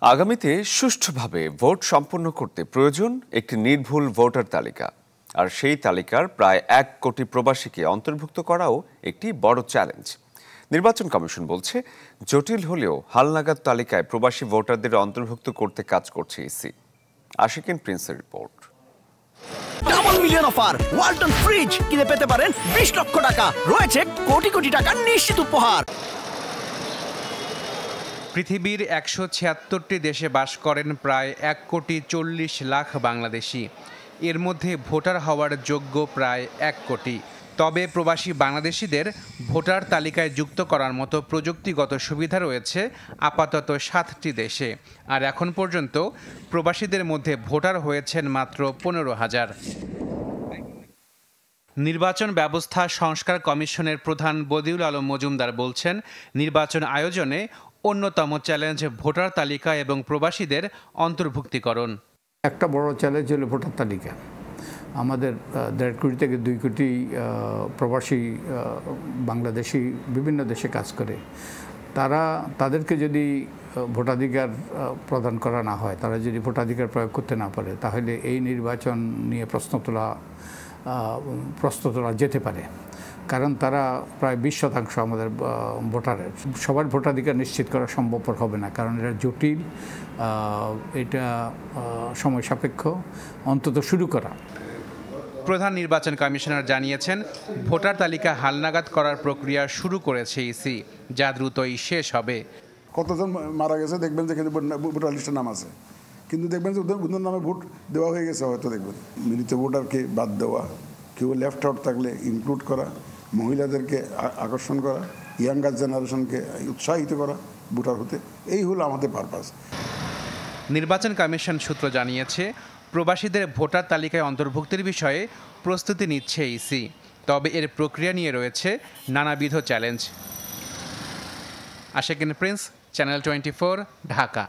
আগামীতে সুষ্ঠুভাবে ভোট সম্পন্ন করতে প্রয়োজন একটি নির্ভুল ভোটার তালিকা, আর সেই তালিকার প্রায় 1 কোটি প্রবাসীকে অন্তর্ভুক্ত করাও একটি বড় চ্যালেঞ্জ। নির্বাচন কমিশন বলছে, জটিল হলেও হালনাগাদ তালিকায় প্রবাসী ভোটারদের অন্তর্ভুক্ত করতে কাজ করছে ইসি। আশিকিন প্রিন্সের report. Double million offer Walton fridge কিনে পেতে পারেন 20 লক্ষ টাকা, রয়েছে কোটি কোটি টাকার নিশ্চিত উপহার। পৃথিবীর 176টি দেশে বাস করেন প্রায় 1,40,00,000 বাংলাদেশি। এর মধ্যে ভোটার হওয়ার যোগ্য প্রায় 1 কোটি। তবে প্রবাসী বাংলাদেশিদের ভোটার তালিকায় যুক্ত করার মতো প্রযুক্তিগত সুবিধা রয়েছে আপাতত 7টি দেশে, আর এখন পর্যন্ত প্রবাসীদের মধ্যে ভোটার হয়েছেন মাত্র 15,000। নির্বাচন ব্যবস্থা সংস্কার কমিশনের প্রধান বদিউল আলম মজুমদার বলছেন, নির্বাচন আয়োজনে অন্যতম চ্যালেঞ্জ ভোটার তালিকা এবং প্রবাসীদের অন্তর্ভুক্তিকরণ। একটা বড় চ্যালেঞ্জ হলো ভোটার তালিকা। আমাদের 1.5 কোটি থেকে 2 কোটি প্রবাসী বাংলাদেশি বিভিন্ন দেশে কাজ করে। তাদেরকে যদি ভোটাধিকার প্রদান করা না হয়, তারা যদি ভোটাধিকার প্রয়োগ করতে না পারে, তাহলে এই নির্বাচন নিয়ে প্রশ্ন তোলা যেতে পারে। কারণ তারা প্রায় 20% আমাদের ভোটারের। সবার ভোটাধিকার নিশ্চিত করা সম্ভবপর হবে না, কারণ এটা জটিল, এটা সময় সাপেক্ষ, অন্তত শুরু করা। প্রধান নির্বাচন কমিশনার জানিয়েছেন, ভোটার তালিকা হালনাগাদ করার প্রক্রিয়া শুরু করেছে ইসি, যা দ্রুতই শেষ হবে। কতজন মারা গেছে দেখবেন, যেখানে ভোটার লিস্টের নাম আছে, কিন্তু দেখবেন যে ওদের নামে ভোট দেওয়া হয়ে গেছে, হয়তো দেখবেন মৃত ভোটারকে বাদ দেওয়া, কেউ লেফট আউট থাকলে ইনক্লুড করা, মহিলাদেরকে আকর্ষণ করা, ইয়াঙ্গার জেনারেশনকে উৎসাহিত করা ভোটার হতে, এই হলো আমাদের পারপাস। নির্বাচন কমিশন সূত্র জানিয়েছে, প্রবাসীদের ভোটার তালিকায় অন্তর্ভুক্তির বিষয়ে প্রস্তুতি নিচ্ছে ইসি, তবে এর প্রক্রিয়া নিয়ে রয়েছে নানাবিধ challenge. Ashikin Prince, channel 24, Dhaka.